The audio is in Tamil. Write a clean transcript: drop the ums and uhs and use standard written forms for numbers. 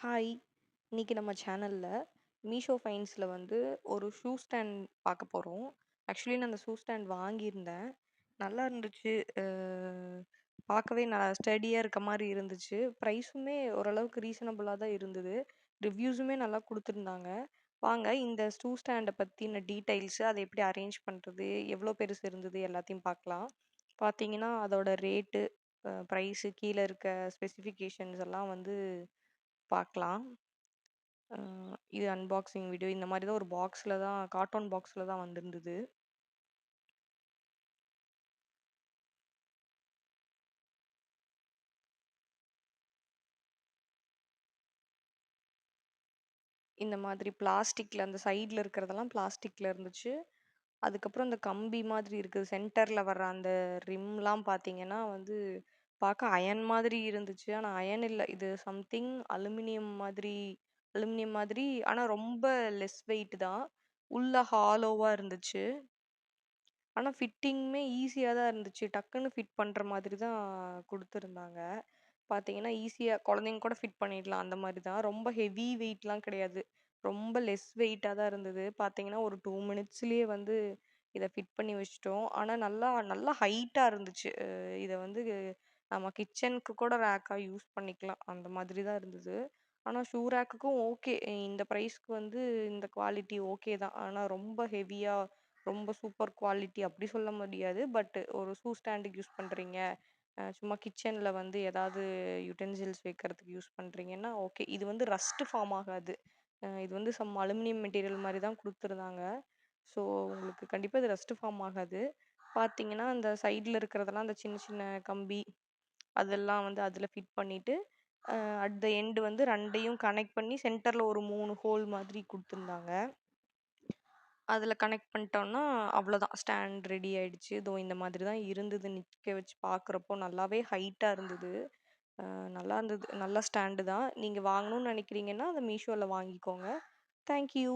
ஹாய்! இன்னைக்கு நம்ம சேனல்ல மீஷோ ஃபைன்ஸ்ல வந்து ஒரு ஷூ ஸ்டாண்ட் பார்க்க போறோம். ஆக்சுவலி நான் அந்த ஷூ ஸ்டாண்ட் வாங்கியிருந்தேன். நல்லா இருந்துச்சு. அ பார்க்கவே ஸ்டடியா இருக்க மாரி இருந்துச்சு. ப்ரைஸுமே ஓரளவுக்கு ரீசனபிளா தான் இருந்தது. ரிவ்யூஸுமே நல்லா குடுத்துருந்தாங்க. வாங்க இந்த ஷூ ஸ்டாண்ட பத்தின டீட்டெயில்ஸு, அத எப்படி அரேஞ்ச் பண்றது, எவ்வளோ பெருசு இருந்தது எல்லாத்தையும் பார்க்கலாம். பார்த்தீங்கன்னா, அதோட ரேட்டு, ப்ரைஸு, கீழ இருக்க ஸ்பெசிஃபிகேஷன்ஸ் எல்லாம் வந்து பார்க்கலாம். அ இது அன்பாக்சிங் வீடியோ. இந்த மாரி தான் ஒரு பாக்ஸ்ல தான் கார்ட்டூன் பாக்ஸ்ல தான் வந்திருந்தது. இந்த மாதிரி பிளாஸ்டிக்ல அந்த சைடுல இருக்கிறதெல்லாம் பிளாஸ்டிக்ல இருந்துச்சு. அதுக்கப்புறம் இந்த கம்பி மாதிரி இருக்குது. சென்டர்ல வர்ற அந்த ரிம்லாம் பார்த்தீங்கன்னா வந்து பார்க்க அயன் மாதிரி இருந்துச்சு. ஆனா அயன் இல்ல. இது சம்திங் அலுமினியம் மாதிரி ஆனா ரொம்ப லெஸ் வெயிட் தான். உள்ள ஹாலோவா இருந்துச்சு. ஆனா ஃபிட்டிங்குமே ஈஸியா தான் இருந்துச்சு. டக்குன்னு ஃபிட் பண்ற மாதிரி தான் குடுத்துருந்தாங்க. பார்த்தீங்கன்னா, ஈஸியா குழந்தைங்க கூட ஃபிட் பண்ணிடலாம் அந்த மாரி தான். ரொம்ப ஹெவி வெயிட்லாம் கிடையாது. ரொம்ப லெஸ் வெயிட்டா தான் இருந்தது. பார்த்தீங்கன்னா, ஒரு 2 மினிட்ஸ்லயே வந்து இத ஃபிட் பண்ணி வச்சுட்டோம். ஆனா நல்லா நல்லா ஹைட்டா இருந்துச்சு. இத வந்து நம்ம கிச்சனுக்கு கூட ரேக்கா யூஸ் பண்ணிக்கலாம். அந்த மாதிரி தான் இருந்தது. ஆனா ஷூ ரேக்குக்கும் ஓகே. இந்த பிரைஸ்க்கு வந்து இந்த குவாலிட்டி ஓகே தான். ஆனா ரொம்ப ஹெவியா ரொம்ப சூப்பர் குவாலிட்டி அப்படி சொல்ல முடியாது. பட் ஒரு ஷூ ஸ்டாண்டுக்கு யூஸ் பண்றீங்க. சும்மா கிச்சன்ல வந்து ஏதாவது யுட்டென்சில்ஸ் வைக்கிறதுக்கு யூஸ் பண்றீங்கன்னா, ஓகே. இது வந்து ரஸ்ட் ஃபார்ம் ஆகாது. இது வந்து அலுமினியம் மெட்டீரியல் மாரி தான் குடுத்துருந்தாங்க. ஸோ, உங்களுக்கு கண்டிப்பா இது ரஸ்ட் ஃபார்ம் ஆகாது. பார்த்தீங்கன்னா, அந்த சைடுல இருக்கிறதெல்லாம் அந்த சின்ன சின்ன கம்பி அதெல்லாம் வந்து அதில ஃபிட் பண்ணிட்டு, அ அட் த எண்ட் வந்து 2யும் கனெக்ட் பண்ணி சென்டர்ல ஒரு 3 ஹோல் மாதிரி குடுத்துருந்தாங்க. அதில கனெக்ட் பண்ணிட்டோம்னா, அவ்வளோதான் ஸ்டாண்ட் ரெடி ஆயிடுச்சு. இதோ இந்த மாதிரி தான் இருந்தது. நிக்க வச்சு பார்க்குறப்போ நல்லாவே ஹைட்டா இருந்தது. நல்லா இருந்தது. நல்ல ஸ்டாண்டு தான். நீங்க வாங்கணும்னு நினைக்கிறீங்கன்னா, அத மீஷோல வாங்கிக்கோங்க. Thank you.